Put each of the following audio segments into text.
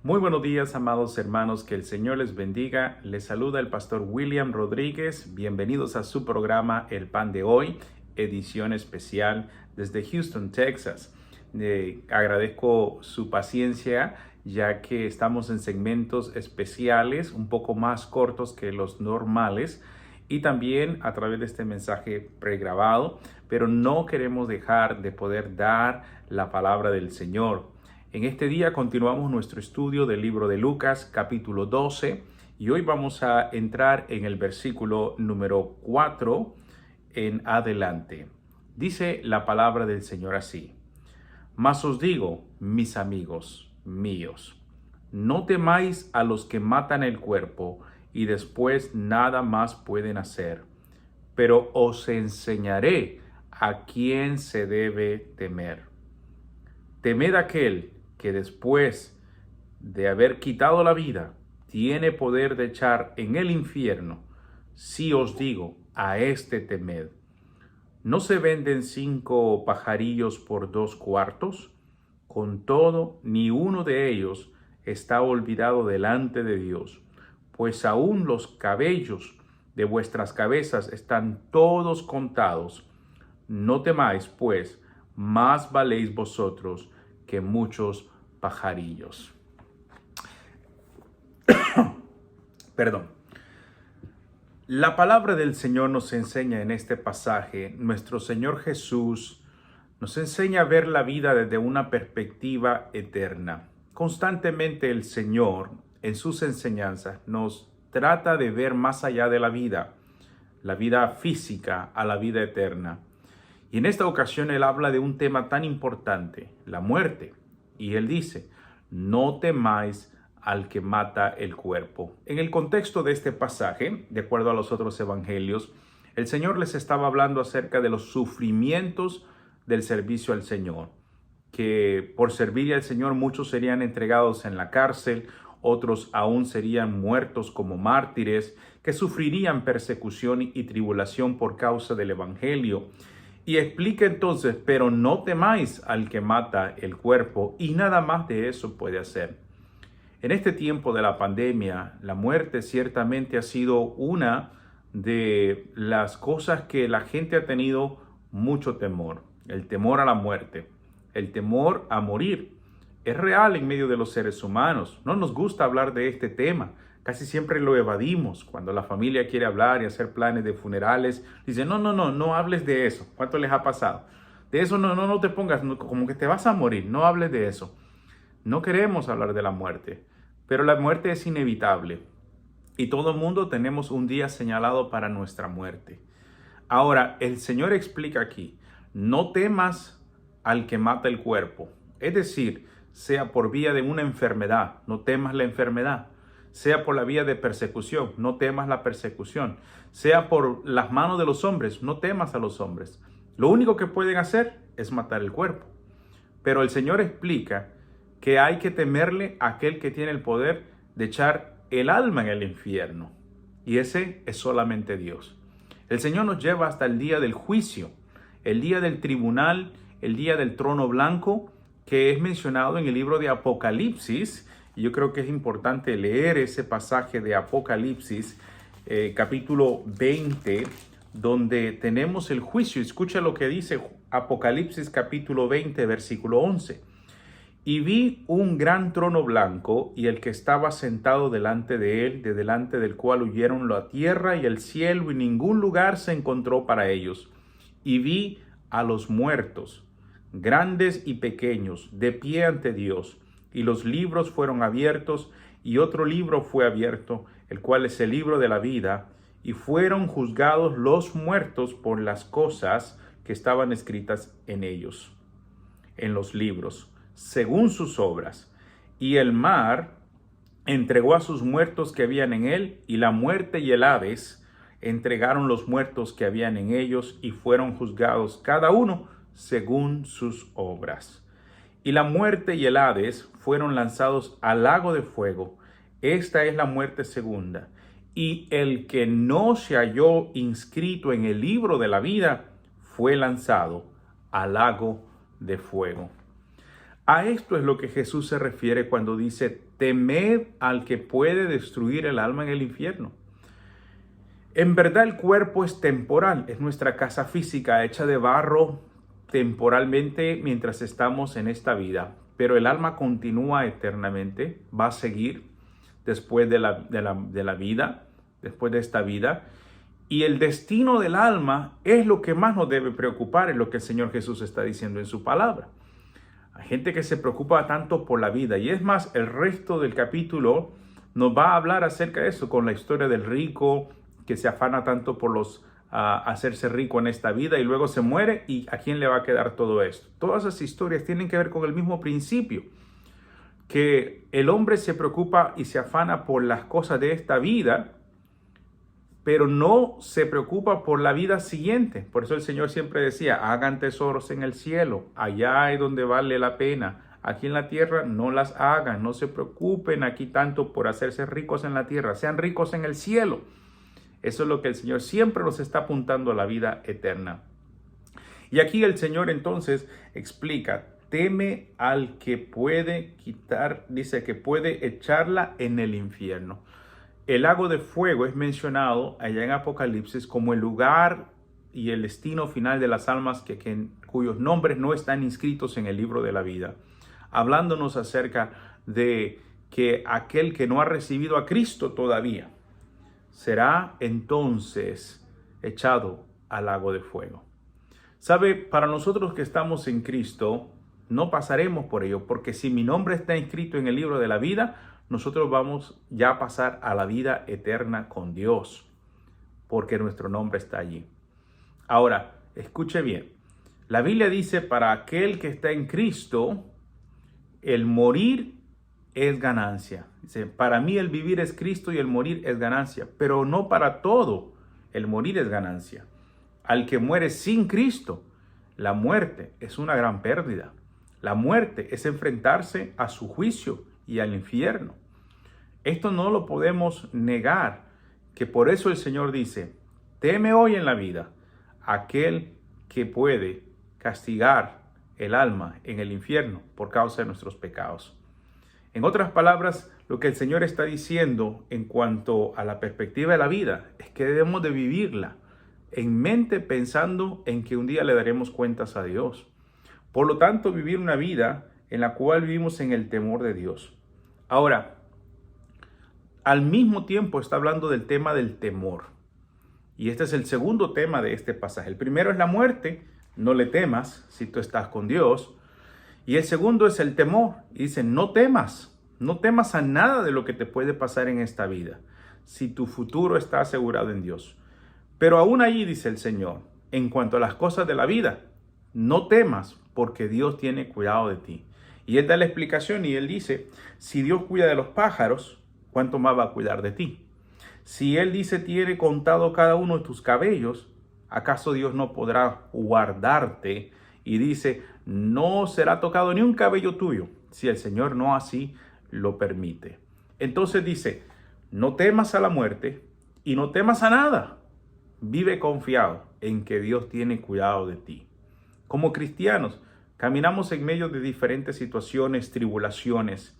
Muy buenos días, amados hermanos, que el Señor les bendiga. Les saluda el pastor William Rodríguez. Bienvenidos a su programa El Pan de Hoy, edición especial desde Houston, Texas. Agradezco su paciencia, ya que estamos en segmentos especiales, un poco más cortos que los normales, y también a través de este mensaje pregrabado, pero no queremos dejar de poder dar la palabra del Señor. En este día continuamos nuestro estudio del libro de Lucas, capítulo 12, y hoy vamos a entrar en el versículo número 4 en adelante. Dice la palabra del Señor así: Mas os digo, mis amigos míos, no temáis a los que matan el cuerpo y después nada más pueden hacer, pero os enseñaré a quién se debe temer. Temed aquel que después de haber quitado la vida, tiene poder de echar en el infierno. Si os digo, a este temed. ¿No se venden 5 pajarillos por 2 cuartos? Con todo, ni uno de ellos está olvidado delante de Dios, pues aún los cabellos de vuestras cabezas están todos contados. No temáis, pues, más valéis vosotros que muchos pajarillos. Perdón. La palabra del Señor nos enseña en este pasaje, nuestro Señor Jesús nos enseña a ver la vida desde una perspectiva eterna. Constantemente el Señor, en sus enseñanzas, nos trata de ver más allá de la vida física a la vida eterna. Y en esta ocasión Él habla de un tema tan importante, la muerte. Y Él dice, no temáis al que mata el cuerpo. En el contexto de este pasaje, de acuerdo a los otros evangelios, el Señor les estaba hablando acerca de los sufrimientos del servicio al Señor, que por servir al Señor muchos serían entregados en la cárcel, otros aún serían muertos como mártires, que sufrirían persecución y tribulación por causa del evangelio. Y explica entonces, pero no temáis al que mata el cuerpo, y nada más de eso puede hacer. En este tiempo de la pandemia, la muerte ciertamente ha sido una de las cosas que la gente ha tenido mucho temor. El temor a la muerte, el temor a morir. Es real en medio de los seres humanos. No nos gusta hablar de este tema. Casi siempre lo evadimos. Cuando la familia quiere hablar y hacer planes de funerales, dicen, no hables de eso. ¿Cuánto les ha pasado? De eso no te pongas, como que te vas a morir. No hables de eso. No queremos hablar de la muerte, pero la muerte es inevitable. Y todo el mundo tenemos un día señalado para nuestra muerte. Ahora, el Señor explica aquí, no temas al que mata el cuerpo. Es decir, sea por vía de una enfermedad, no temas la enfermedad. Sea por la vía de persecución, no temas la persecución. Sea por las manos de los hombres, no temas a los hombres. Lo único que pueden hacer es matar el cuerpo. Pero el Señor explica que hay que temerle a aquel que tiene el poder de echar el alma en el infierno. Y ese es solamente Dios. El Señor nos lleva hasta el día del juicio, el día del tribunal, el día del trono blanco, que es mencionado en el libro de Apocalipsis. Y yo creo que es importante leer ese pasaje de Apocalipsis, capítulo 20, donde tenemos el juicio. Escucha lo que dice Apocalipsis capítulo 20, versículo 11. Y vi un gran trono blanco y el que estaba sentado delante de él, de delante del cual huyeron la tierra y el cielo, y ningún lugar se encontró para ellos. Y vi a los muertos, grandes y pequeños, de pie ante Dios. Y los libros fueron abiertos, y otro libro fue abierto, el cual es el libro de la vida, y fueron juzgados los muertos por las cosas que estaban escritas en ellos, en los libros, según sus obras. Y el mar entregó a sus muertos que habían en él, y la muerte y el Hades entregaron los muertos que habían en ellos, y fueron juzgados cada uno según sus obras. Y la muerte y el Hades fueron lanzados al lago de fuego. Esta es la muerte segunda. Y el que no se halló inscrito en el libro de la vida fue lanzado al lago de fuego. A esto es lo que Jesús se refiere cuando dice, temed al que puede destruir el alma en el infierno. En verdad el cuerpo es temporal, es nuestra casa física hecha de barro temporalmente mientras estamos en esta vida, pero el alma continúa eternamente, va a seguir después de la vida, después de esta vida, y el destino del alma es lo que más nos debe preocupar, es lo que el Señor Jesús está diciendo en su palabra. Hay gente que se preocupa tanto por la vida, y es más, el resto del capítulo nos va a hablar acerca de eso, con la historia del rico que se afana tanto por hacerse rico en esta vida y luego se muere, y a quién le va a quedar todo esto. Todas esas historias tienen que ver con el mismo principio, que el hombre se preocupa y se afana por las cosas de esta vida, pero no se preocupa por la vida siguiente. Por eso el Señor siempre decía, hagan tesoros en el cielo, allá es donde vale la pena. Aquí en la tierra no las hagan, no se preocupen aquí tanto por hacerse ricos en la tierra, sean ricos en el cielo. Eso es lo que el Señor siempre nos está apuntando a la vida eterna. Y aquí el Señor entonces explica, teme al que puede quitar, dice que puede echarla en el infierno. El lago de fuego es mencionado allá en Apocalipsis como el lugar y el destino final de las almas cuyos nombres no están inscritos en el libro de la vida, hablándonos acerca de que aquel que no ha recibido a Cristo todavía será entonces echado al lago de fuego. ¿Sabe? Para nosotros que estamos en Cristo, no pasaremos por ello, porque si mi nombre está inscrito en el libro de la vida, nosotros vamos ya a pasar a la vida eterna con Dios, porque nuestro nombre está allí. Ahora, escuche bien. La Biblia dice, para aquel que está en Cristo, el morir es ganancia. Dice, para mí el vivir es Cristo y el morir es ganancia, pero no para todo el morir es ganancia. Al que muere sin Cristo, la muerte es una gran pérdida. La muerte es enfrentarse a su juicio y al infierno. Esto no lo podemos negar, que por eso el Señor dice, teme hoy en la vida aquel que puede castigar el alma en el infierno por causa de nuestros pecados. En otras palabras, lo que el Señor está diciendo en cuanto a la perspectiva de la vida es que debemos de vivirla en mente pensando en que un día le daremos cuentas a Dios. Por lo tanto, vivir una vida en la cual vivimos en el temor de Dios. Ahora, al mismo tiempo está hablando del tema del temor. Y este es el segundo tema de este pasaje. El primero es la muerte, no le temas si tú estás con Dios. Y el segundo es el temor. Y dice, no temas a nada de lo que te puede pasar en esta vida, si tu futuro está asegurado en Dios. Pero aún allí, dice el Señor, en cuanto a las cosas de la vida, no temas porque Dios tiene cuidado de ti. Y Él da la explicación y Él dice, si Dios cuida de los pájaros, ¿cuánto más va a cuidar de ti? Si Él dice, tiene contado cada uno de tus cabellos, ¿acaso Dios no podrá guardarte? Y dice, no será tocado ni un cabello tuyo, si el Señor no así lo permite. Entonces dice, no temas a la muerte y no temas a nada. Vive confiado en que Dios tiene cuidado de ti. Como cristianos, caminamos en medio de diferentes situaciones, tribulaciones,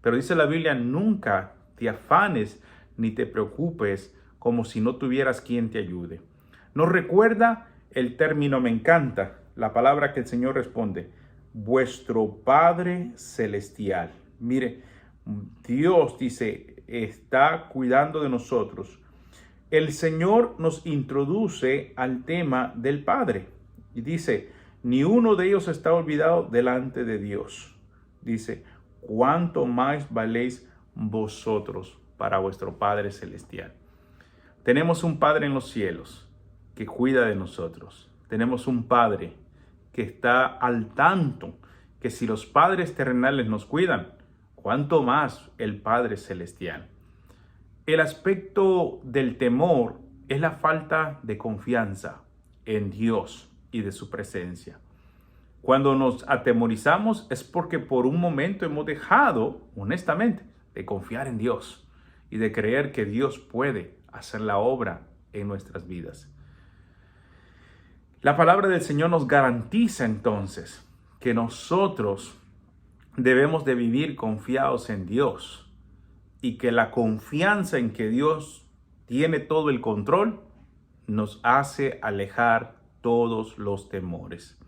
pero dice la Biblia, nunca te afanes ni te preocupes como si no tuvieras quien te ayude. Nos recuerda el término, me encanta, la palabra que el Señor responde, vuestro Padre Celestial. Mire, Dios dice, está cuidando de nosotros. El Señor nos introduce al tema del Padre y dice, ni uno de ellos está olvidado delante de Dios. Dice, ¿cuánto más valéis vosotros para vuestro Padre Celestial? Tenemos un Padre en los cielos que cuida de nosotros. Tenemos un Padre que está al tanto que si los padres terrenales nos cuidan, ¿cuánto más el Padre Celestial? El aspecto del temor es la falta de confianza en Dios y de su presencia. Cuando nos atemorizamos es porque por un momento hemos dejado, honestamente, de confiar en Dios y de creer que Dios puede hacer la obra en nuestras vidas. La palabra del Señor nos garantiza entonces que nosotros debemos de vivir confiados en Dios y que la confianza en que Dios tiene todo el control nos hace alejar todos los temores.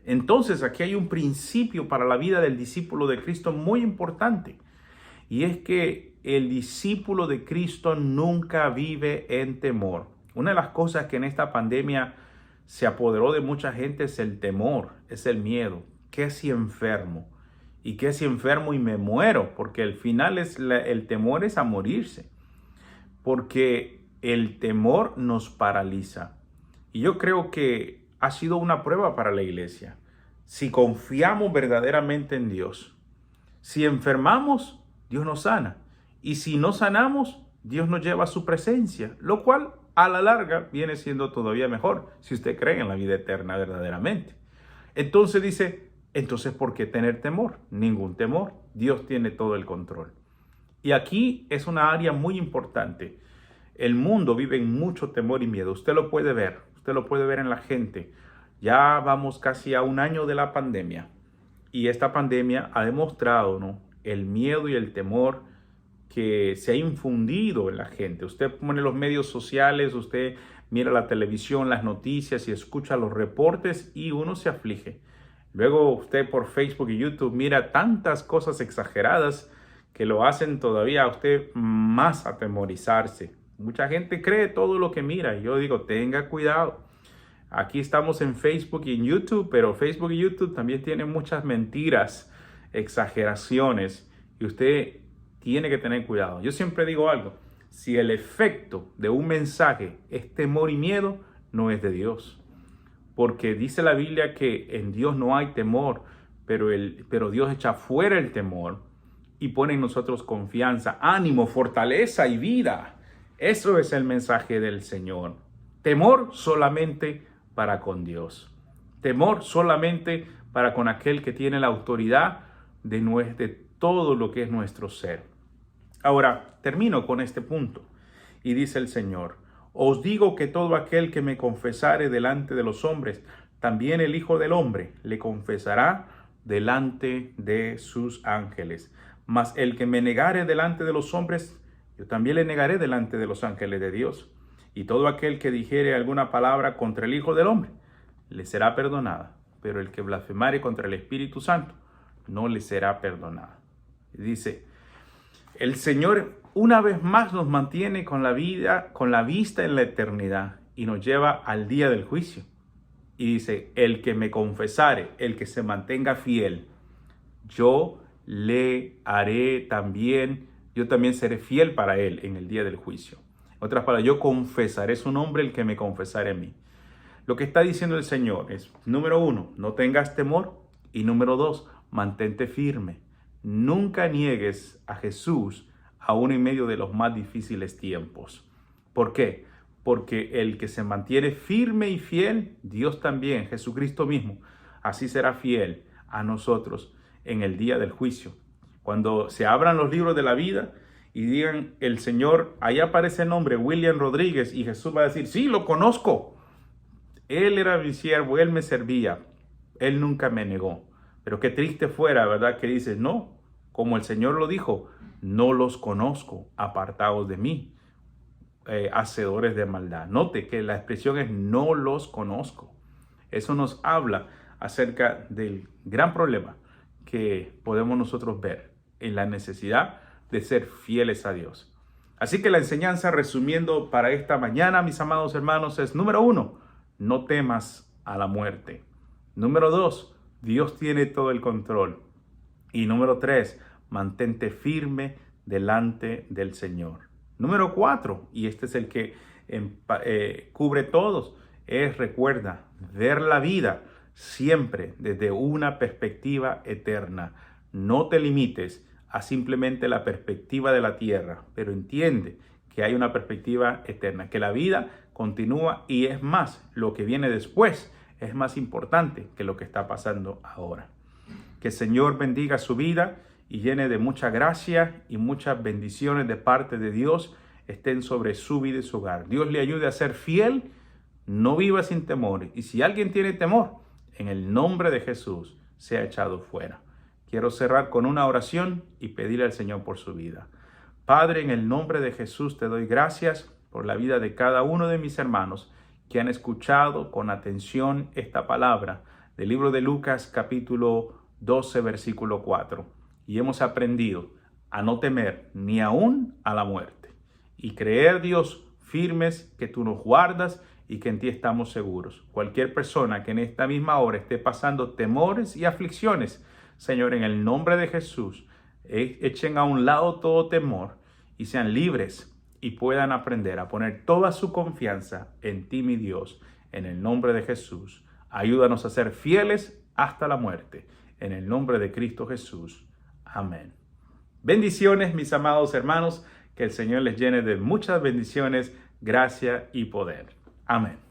Entonces aquí hay un principio para la vida del discípulo de Cristo muy importante, y es que el discípulo de Cristo nunca vive en temor. Una de las cosas que en esta pandemia se apoderó de mucha gente es el temor, es el miedo. ¿Qué si enfermo? ¿Y qué si enfermo y me muero? Porque el final el temor es a morirse. Porque el temor nos paraliza. Y yo creo que ha sido una prueba para la iglesia. Si confiamos verdaderamente en Dios, si enfermamos, Dios nos sana. Y si no sanamos, Dios nos lleva a su presencia, lo cual a la larga viene siendo todavía mejor si usted cree en la vida eterna verdaderamente. Entonces dice, entonces ¿por qué tener temor? Ningún temor. Dios tiene todo el control. Y aquí es una área muy importante. El mundo vive en mucho temor y miedo. Usted lo puede ver en la gente. Ya vamos casi a un año de la pandemia. Y esta pandemia ha demostrado, ¿no?, el miedo y el temor que se ha infundido en la gente. Usted pone los medios sociales, usted mira la televisión, las noticias y escucha los reportes y uno se aflige. Luego usted por Facebook y YouTube mira tantas cosas exageradas que lo hacen todavía a usted más atemorizarse. Mucha gente cree todo lo que mira y yo digo, tenga cuidado. Aquí estamos en Facebook y en YouTube, pero Facebook y YouTube también tienen muchas mentiras, exageraciones, y usted tiene que tener cuidado. Yo siempre digo algo, si el efecto de un mensaje es temor y miedo, no es de Dios. Porque dice la Biblia que en Dios no hay temor, pero Dios echa fuera el temor y pone en nosotros confianza, ánimo, fortaleza y vida. Eso es el mensaje del Señor. Temor solamente para con Dios. Temor solamente para con aquel que tiene la autoridad de todo lo que es nuestro ser. Ahora, termino con este punto. Y dice el Señor, os digo que todo aquel que me confesare delante de los hombres, también el Hijo del Hombre le confesará delante de sus ángeles. Mas el que me negare delante de los hombres, yo también le negaré delante de los ángeles de Dios. Y todo aquel que dijere alguna palabra contra el Hijo del Hombre, le será perdonada. Pero el que blasfemare contra el Espíritu Santo, no le será perdonada. Dice, el Señor una vez más nos mantiene con la vista en la eternidad y nos lleva al día del juicio. Y dice, el que me confesare, el que se mantenga fiel, yo también seré fiel para él en el día del juicio. En otras palabras, yo confesaré su nombre, el que me confesare a mí. Lo que está diciendo el Señor es, número 1, no tengas temor. Y número 2, mantente firme. Nunca niegues a Jesús aún en medio de los más difíciles tiempos. ¿Por qué? Porque el que se mantiene firme y fiel, Dios también, Jesucristo mismo, así será fiel a nosotros en el día del juicio. Cuando se abran los libros de la vida y digan el Señor, ahí aparece el nombre William Rodríguez, y Jesús va a decir, sí, lo conozco. Él era mi siervo, él me servía, él nunca me negó. Pero qué triste fuera, ¿verdad? Que dices, no, como el Señor lo dijo, no los conozco, apartados de mí, hacedores de maldad. Note que la expresión es no los conozco. Eso nos habla acerca del gran problema que podemos nosotros ver en la necesidad de ser fieles a Dios. Así que la enseñanza, resumiendo para esta mañana, mis amados hermanos, es número 1, no temas a la muerte. Número 2, Dios tiene todo el control. Y número 3, mantente firme delante del Señor. Número 4, y este es el que cubre todos, recuerda ver la vida siempre desde una perspectiva eterna. No te limites a simplemente la perspectiva de la tierra, pero entiende que hay una perspectiva eterna, que la vida continúa y es más, lo que viene después es más importante que lo que está pasando ahora. Que el Señor bendiga su vida y llene de mucha gracia y muchas bendiciones de parte de Dios estén sobre su vida y su hogar. Dios le ayude a ser fiel, no viva sin temor. Y si alguien tiene temor, en el nombre de Jesús sea echado fuera. quiero cerrar con una oración y pedirle al Señor por su vida. Padre, en el nombre de Jesús te doy gracias por la vida de cada uno de mis hermanos que han escuchado con atención esta palabra del libro de Lucas capítulo 12 versículo 4. Y hemos aprendido a no temer ni aún a la muerte y creer, Dios, firmes que tú nos guardas y que en ti estamos seguros. Cualquier persona que en esta misma hora esté pasando temores y aflicciones, Señor, en el nombre de Jesús, echen a un lado todo temor y sean libres y puedan aprender a poner toda su confianza en ti, mi Dios, en el nombre de Jesús. Ayúdanos a ser fieles hasta la muerte, en el nombre de Cristo Jesús. Amén. Bendiciones, mis amados hermanos, que el Señor les llene de muchas bendiciones, gracia y poder. Amén.